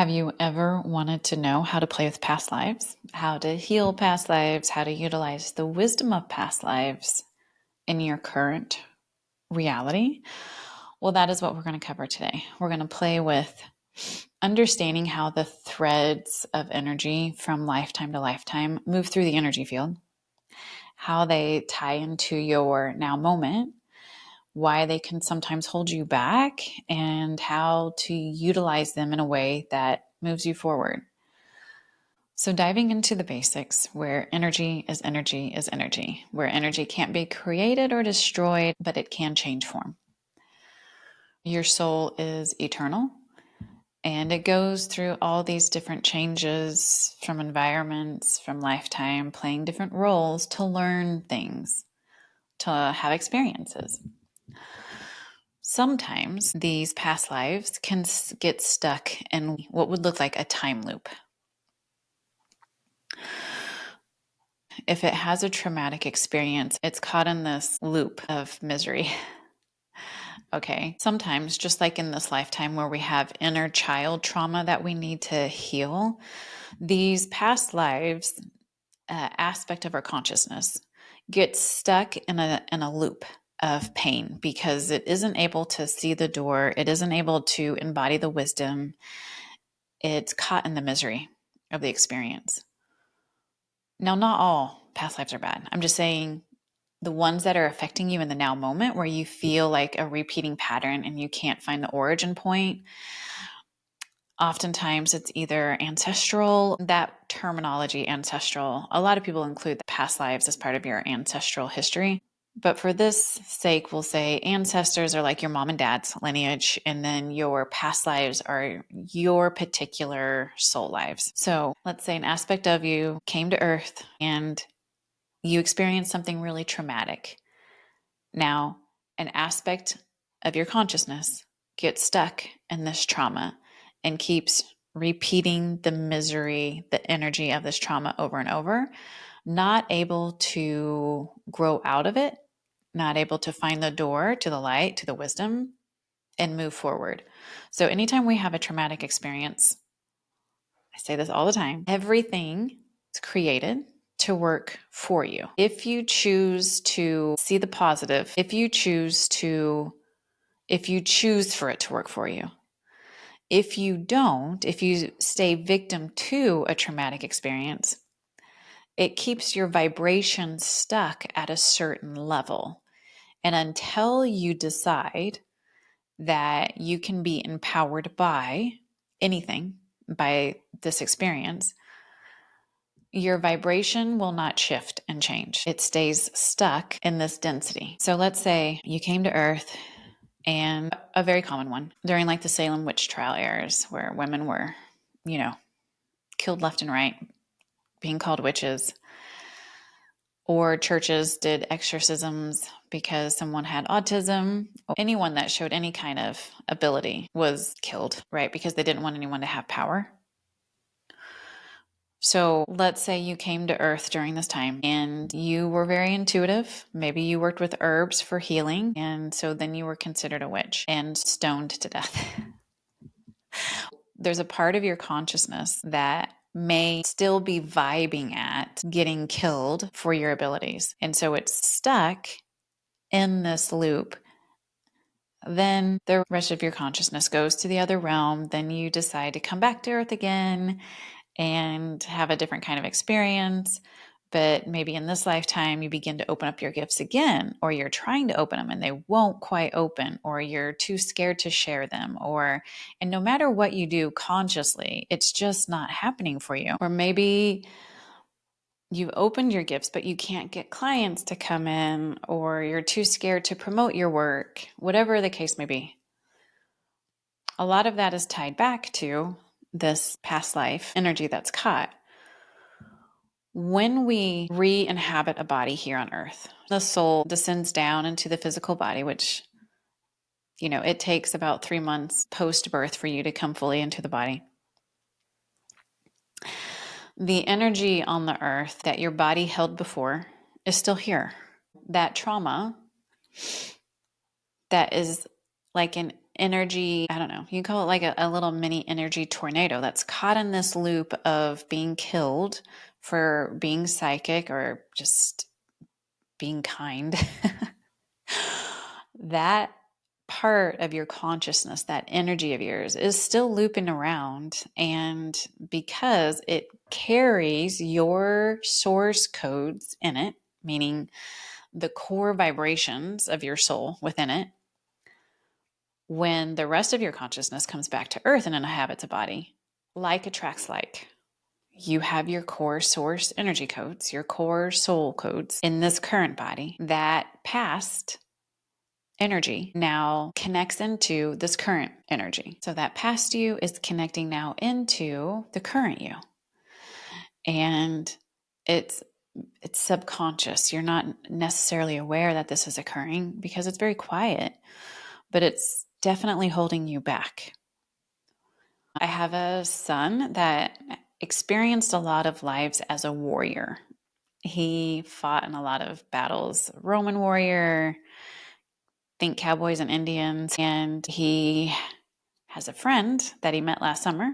Have you ever wanted to know how to play with past lives, how to heal past lives, how to utilize the wisdom of past lives in your current reality? Well, that is what we're going to cover today. We're going to play with understanding how the threads of energy from lifetime to lifetime move through the energy field, how they tie into your now moment, why they can sometimes hold you back, and how to utilize them in a way that moves you forward. So, diving into the basics, where energy is energy is energy, where energy can't be created or destroyed, but it can change form. Your soul is eternal, and it goes through all these different changes from environments, from lifetime, playing different roles to learn things, to have experiences. Sometimes these past lives can get stuck in what would look like a time loop. If it has a traumatic experience, it's caught in this loop of misery. Okay. Sometimes, just like in this lifetime where we have inner child trauma that we need to heal, these past lives aspect of our consciousness gets stuck in a loop of pain because it isn't able to see the door. It isn't able to embody the wisdom. It's caught in the misery of the experience. Now, not all past lives are bad. I'm just saying the ones that are affecting you in the now moment where you feel like a repeating pattern and you can't find the origin point. Oftentimes it's either ancestral, that terminology ancestral. A lot of people include the past lives as part of your ancestral history. But for this sake, we'll say ancestors are like your mom and dad's lineage, and then your past lives are your particular soul lives. So let's say an aspect of you came to Earth and you experienced something really traumatic. Now, an aspect of your consciousness gets stuck in this trauma and keeps repeating the misery, the energy of this trauma over and over, not able to grow out of it, not able to find the door to the light, to the wisdom, and move forward. So, anytime we have a traumatic experience, I say this all the time, everything is created to work for you. If you choose to see the positive, if you choose for it to work for you. If you don't, if you stay victim to a traumatic experience, it keeps your vibration stuck at a certain level. And until you decide that you can be empowered by anything, by this experience, your vibration will not shift and change. It stays stuck in this density. So let's say you came to Earth, and a very common one during like the Salem witch trial eras where women were, killed left and right, being called witches, or churches did exorcisms because someone had autism. Anyone that showed any kind of ability was killed, right? Because they didn't want anyone to have power. So let's say you came to Earth during this time and you were very intuitive. Maybe you worked with herbs for healing. And so then you were considered a witch and stoned to death. There's a part of your consciousness that may still be vibing at getting killed for your abilities. And so it's stuck in this loop. Then the rest of your consciousness goes to the other realm. Then you decide to come back to Earth again and have a different kind of experience. But maybe in this lifetime, you begin to open up your gifts again, or you're trying to open them and they won't quite open, or you're too scared to share them, and no matter what you do consciously, it's just not happening for you. Or maybe you've opened your gifts, but you can't get clients to come in, or you're too scared to promote your work, whatever the case may be. A lot of that is tied back to this past life energy that's caught. When we re-inhabit a body here on Earth, the soul descends down into the physical body, which, it takes about 3 months post-birth for you to come fully into the body. The energy on the Earth that your body held before is still here. That trauma that is like an energy, I don't know, you can call it like a little mini energy tornado that's caught in this loop of being killed for being psychic or just being kind. That part of your consciousness, that energy of yours, is still looping around. And because it carries your source codes in it, meaning the core vibrations of your soul within it, when the rest of your consciousness comes back to earth and inhabits a body, like attracts like. You have your core source energy codes, your core soul codes in this current body. That past energy now connects into this current energy. So that past you is connecting now into the current you. And it's subconscious. You're not necessarily aware that this is occurring because it's very quiet, but it's definitely holding you back. I have a son that experienced a lot of lives as a warrior. He fought in a lot of battles, Roman warrior, think cowboys and Indians, and he has a friend that he met last summer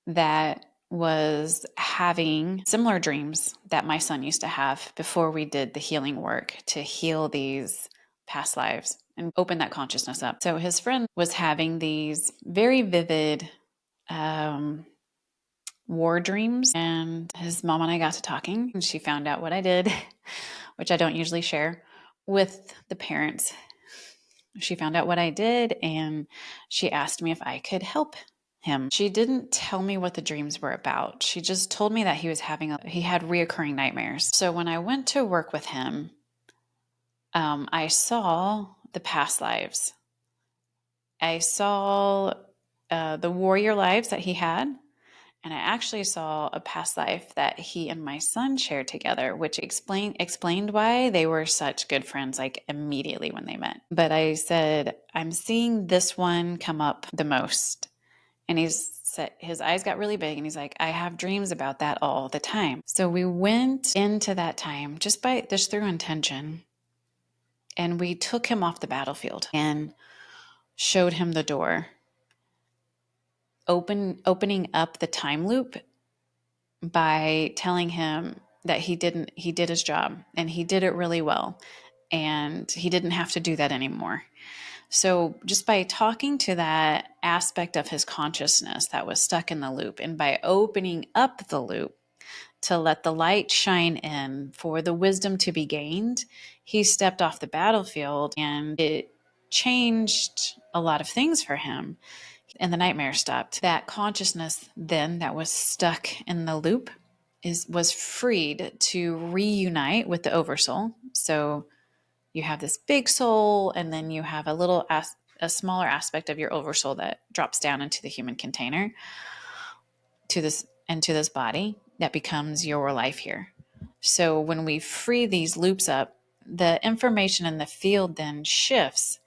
that was having similar dreams that my son used to have before we did the healing work to heal these past lives and open that consciousness up. So his friend was having these very vivid war dreams, and his mom and I got to talking, and she found out what I did, which I don't usually share with the parents. She found out what I did, and she asked me if I could help him. She didn't tell me what the dreams were about. She just told me that he had reoccurring nightmares. So when I went to work with him, I saw the past lives. I saw the warrior lives that he had, and I actually saw a past life that he and my son shared together, which explained why they were such good friends, like immediately when they met. But I said, I'm seeing this one come up the most. And his eyes got really big, and he's like, I have dreams about that all the time. So we went into that time just through intention, and we took him off the battlefield and showed him the door, opening up the time loop by telling him that he did his job and he did it really well, and he didn't have to do that anymore. So just by talking to that aspect of his consciousness that was stuck in the loop, and by opening up the loop to let the light shine in for the wisdom to be gained, he stepped off the battlefield, and it changed a lot of things for him. And the nightmare stopped. That consciousness then that was stuck in the loop was freed to reunite with the oversoul. So you have this big soul, and then you have a smaller aspect of your oversoul that drops down into the human container, to this body that becomes your life here. So when we free these loops up, the information in the field then shifts.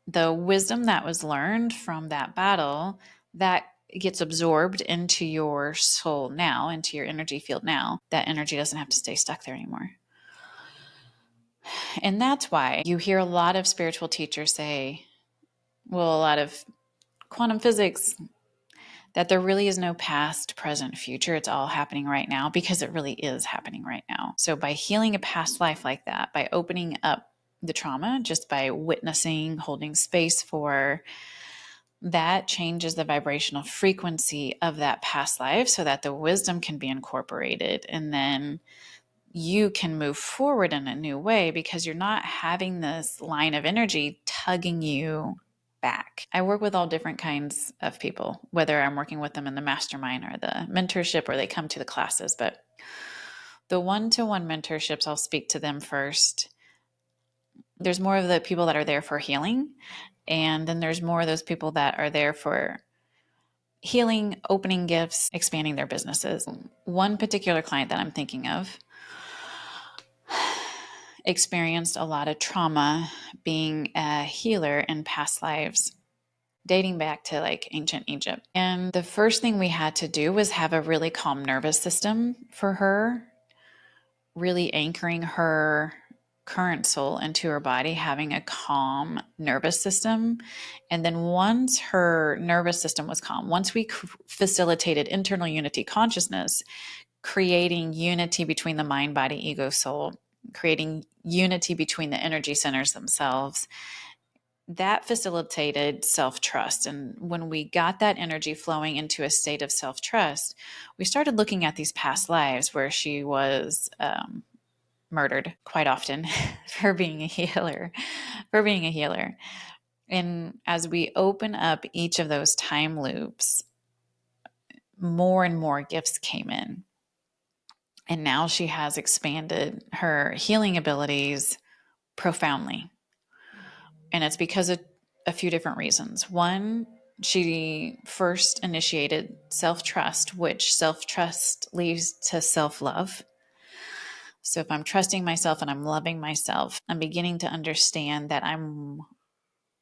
The wisdom that was learned from that battle, that gets absorbed into your soul now, into your energy field now. That energy doesn't have to stay stuck there anymore. And that's why you hear a lot of spiritual teachers say, well, a lot of quantum physics, that there really is no past, present, future. It's all happening right now, because it really is happening right now. So by healing a past life like that, by opening up the trauma, just by witnessing, holding space for, that changes the vibrational frequency of that past life so that the wisdom can be incorporated. And then you can move forward in a new way because you're not having this line of energy tugging you back. I work with all different kinds of people, whether I'm working with them in the mastermind or the mentorship, or they come to the classes. But the one-to-one mentorships, I'll speak to them first. There's more of the people that are there for healing, and then there's more of those people that are there for healing, opening gifts, expanding their businesses. One particular client that I'm thinking of experienced a lot of trauma being a healer in past lives, dating back to like ancient Egypt. And the first thing we had to do was have a really calm nervous system for her, really anchoring her current soul into her body having a calm nervous system. And then once her nervous system was calm, once we facilitated internal unity consciousness, creating unity between the mind, body, ego, soul, creating unity between the energy centers themselves, that facilitated self-trust. And when we got that energy flowing into a state of self-trust, we started looking at these past lives where she was murdered quite often for being a healer. And as we open up each of those time loops, more and more gifts came in. And now she has expanded her healing abilities profoundly. And it's because of a few different reasons. One, she first initiated self-trust, which self-trust leads to self-love. So if I'm trusting myself and I'm loving myself, I'm beginning to understand that I'm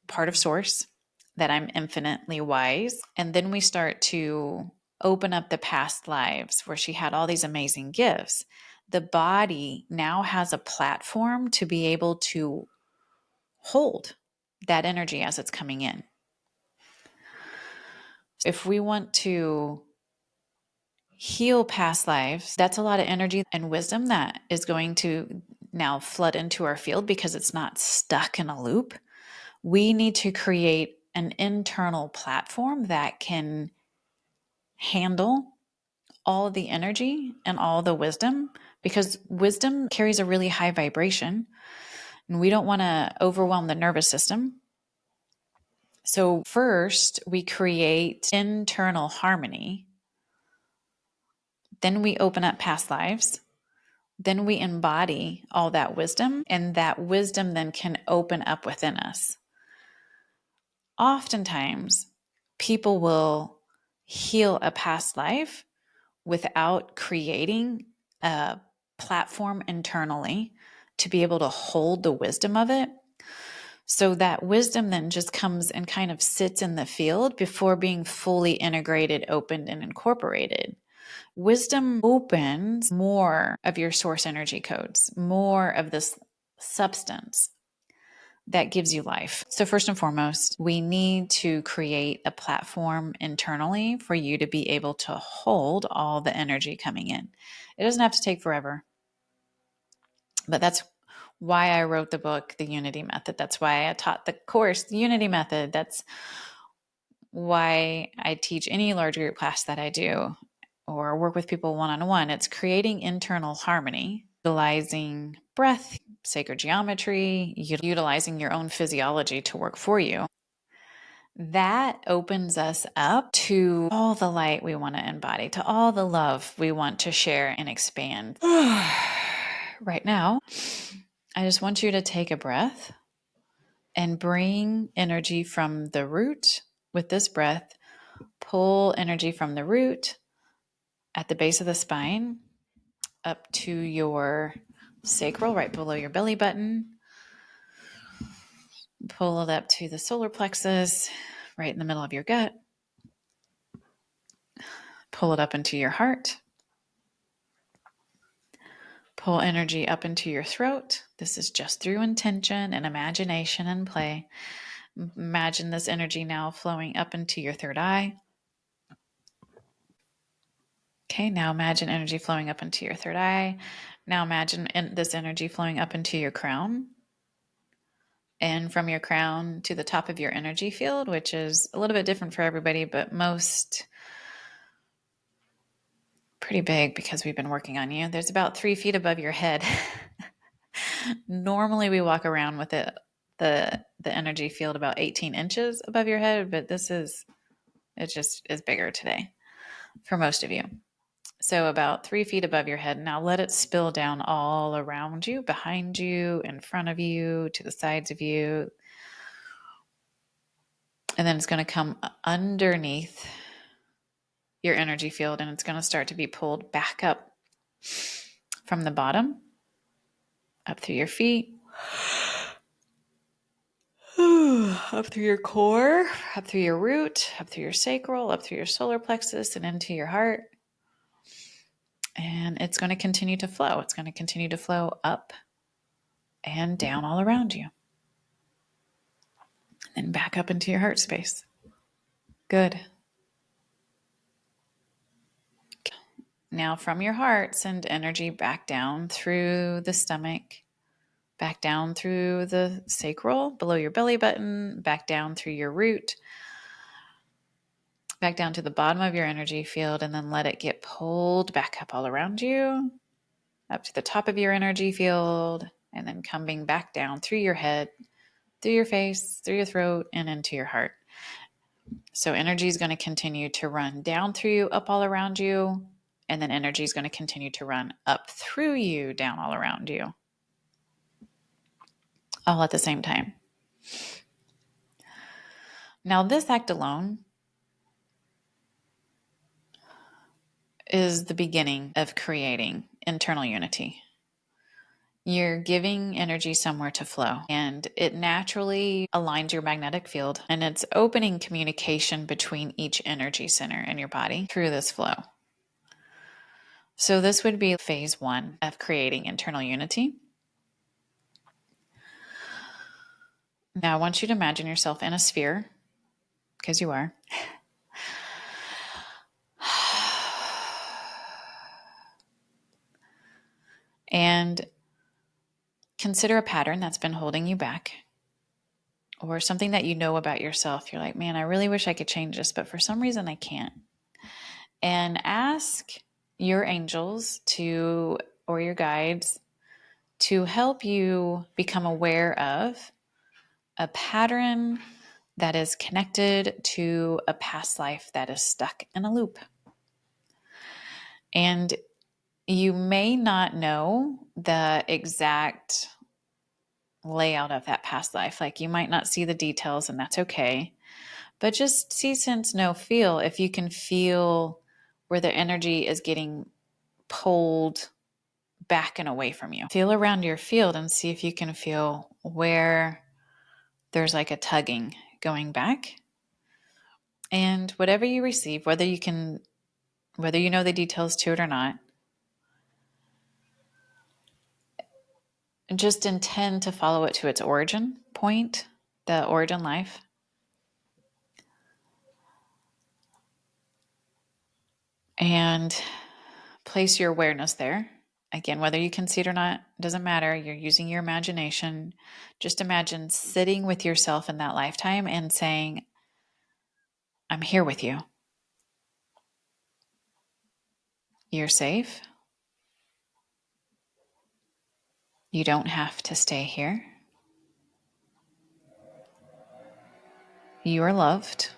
part of source, that I'm infinitely wise. And then we start to open up the past lives where she had all these amazing gifts. The body now has a platform to be able to hold that energy as it's coming in. If we want to heal past lives, that's a lot of energy and wisdom that is going to now flood into our field because it's not stuck in a loop. We need to create an internal platform that can handle all of the energy and all the wisdom, because wisdom carries a really high vibration and we don't want to overwhelm the nervous system. So first we create internal harmony, then we open up past lives, then we embody all that wisdom, and that wisdom then can open up within us. Oftentimes, people will heal a past life without creating a platform internally to be able to hold the wisdom of it. So that wisdom then just comes and kind of sits in the field before being fully integrated, opened, and incorporated. Wisdom opens more of your source energy codes, more of this substance that gives you life. So first and foremost, we need to create a platform internally for you to be able to hold all the energy coming in. It doesn't have to take forever, but that's why I wrote the book, The Unity Method. That's why I taught the course, The Unity Method. That's why I teach any large group class that I do or work with people one-on-one. It's creating internal harmony, utilizing breath, sacred geometry, utilizing your own physiology to work for you. That opens us up to all the light we want to embody, to all the love we want to share and expand. Right now, I just want you to take a breath and bring energy from the root with this breath. Pull energy from the root at the base of the spine up to your sacral, right below your belly button. Pull it up to the solar plexus, right in the middle of your gut. Pull it up into your heart. Pull energy up into your throat. This is just through intention and imagination and play. Imagine this energy now flowing up into your third eye. Okay, now imagine energy flowing up into your third eye. Now imagine this energy flowing up into your crown. And from your crown to the top of your energy field, which is a little bit different for everybody, but most pretty big because we've been working on you. There's about 3 feet above your head. Normally we walk around with the energy field about 18 inches above your head, but it just is bigger today for most of you. So about 3 feet above your head. Now let it spill down all around you, behind you, in front of you, to the sides of you. And then it's going to come underneath your energy field and it's going to start to be pulled back up from the bottom, up through your feet, up through your core, up through your root, up through your sacral, up through your solar plexus, and into your heart. And it's going to continue to flow. It's going to continue to flow up and down all around you. And then back up into your heart space. Good. Now from your heart, send energy back down through the stomach, back down through the sacral, below your belly button, back down through your root, back down to the bottom of your energy field, and then let it get pulled back up all around you, up to the top of your energy field, and then coming back down through your head, through your face, through your throat, and into your heart. So energy is going to continue to run down through you, up all around you, and then energy is going to continue to run up through you, down all around you, all at the same time. Now, this act alone is the beginning of creating internal unity. You're giving energy somewhere to flow, and it naturally aligns your magnetic field, and it's opening communication between each energy center in your body through this flow. So this would be phase 1 of creating internal unity. Now I want you to imagine yourself in a sphere, because you are. And consider a pattern that's been holding you back, or something that you know about yourself. You're like, man, I really wish I could change this, but for some reason I can't. And ask your angels to, or your guides, to help you become aware of a pattern that is connected to a past life that is stuck in a loop. And you may not know the exact layout of that past life. Like you might not see the details, and that's okay. But just see, sense, know, feel. If you can feel where the energy is getting pulled back and away from you, feel around your field and see if you can feel where there's like a tugging going back. And whatever you receive, whether you know the details to it or not, just intend to follow it to its origin point, the origin life. And place your awareness there. Again, whether you can see it or not, doesn't matter. You're using your imagination. Just imagine sitting with yourself in that lifetime and saying, I'm here with you. You're safe. You don't have to stay here. You are loved.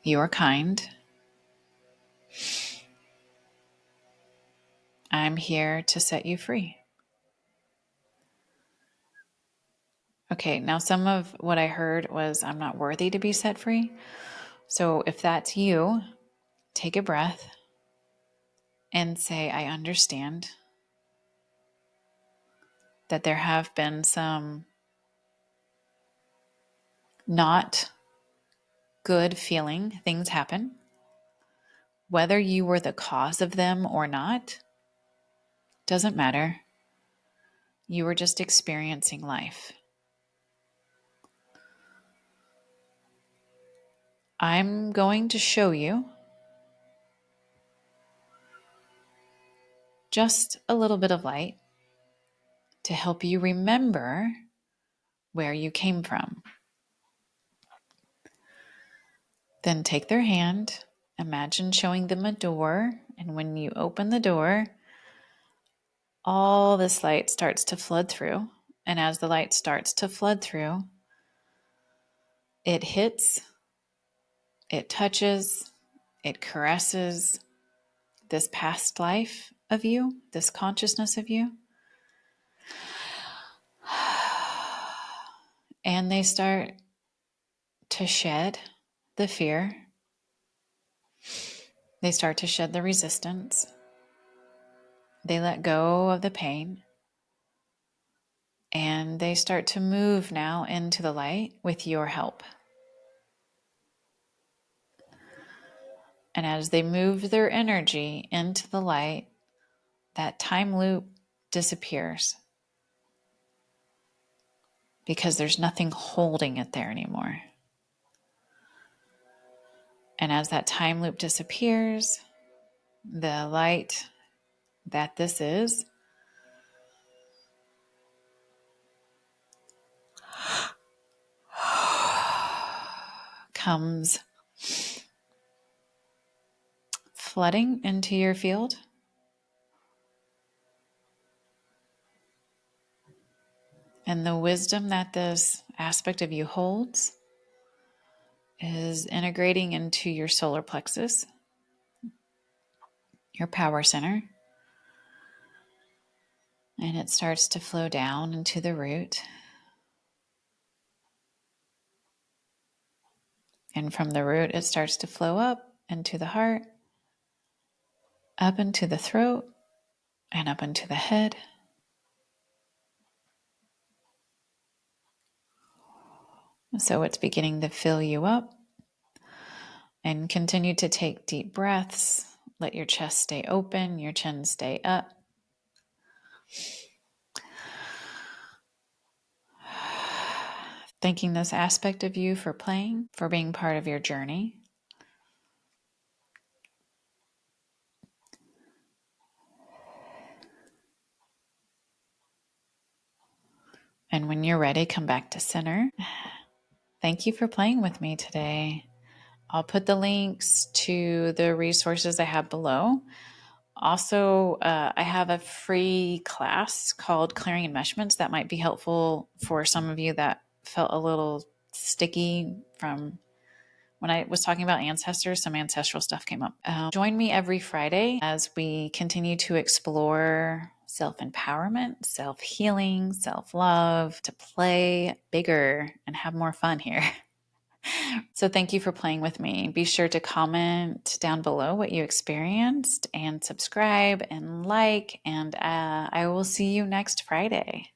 You are kind. I'm here to set you free. Okay, now some of what I heard was, I'm not worthy to be set free. So if that's you, take a breath and say, I understand that there have been some not good feeling things happen. Whether you were the cause of them or not, doesn't matter. You were just experiencing life. I'm going to show you just a little bit of light to help you remember where you came from. Then take their hand, imagine showing them a door, and when you open the door, all this light starts to flood through. And as the light starts to flood through, it hits, it touches, it caresses this past life of you, this consciousness of you. And they start to shed the fear. They start to shed the resistance. They let go of the pain. And they start to move now into the light with your help. And as they move their energy into the light, that time loop disappears because there's nothing holding it there anymore. And as that time loop disappears, the light that this is comes flooding into your field. And the wisdom that this aspect of you holds is integrating into your solar plexus, your power center. And it starts to flow down into the root. And from the root, it starts to flow up into the heart, up into the throat, and up into the head. So it's beginning to fill you up. And continue to take deep breaths. Let your chest stay open, your chin stay up. Thanking this aspect of you for playing, for being part of your journey. And when you're ready, come back to center. Thank you for playing with me today. I'll put the links to the resources I have below. Also, I have a free class called Clearing Enmeshments that might be helpful for some of you that felt a little sticky from when I was talking about ancestors. Some ancestral stuff came up. Join me every Friday as we continue to explore self-empowerment, self-healing, self-love, to play bigger and have more fun here. So thank you for playing with me. Be sure to comment down below what you experienced and subscribe and like, and I will see you next Friday.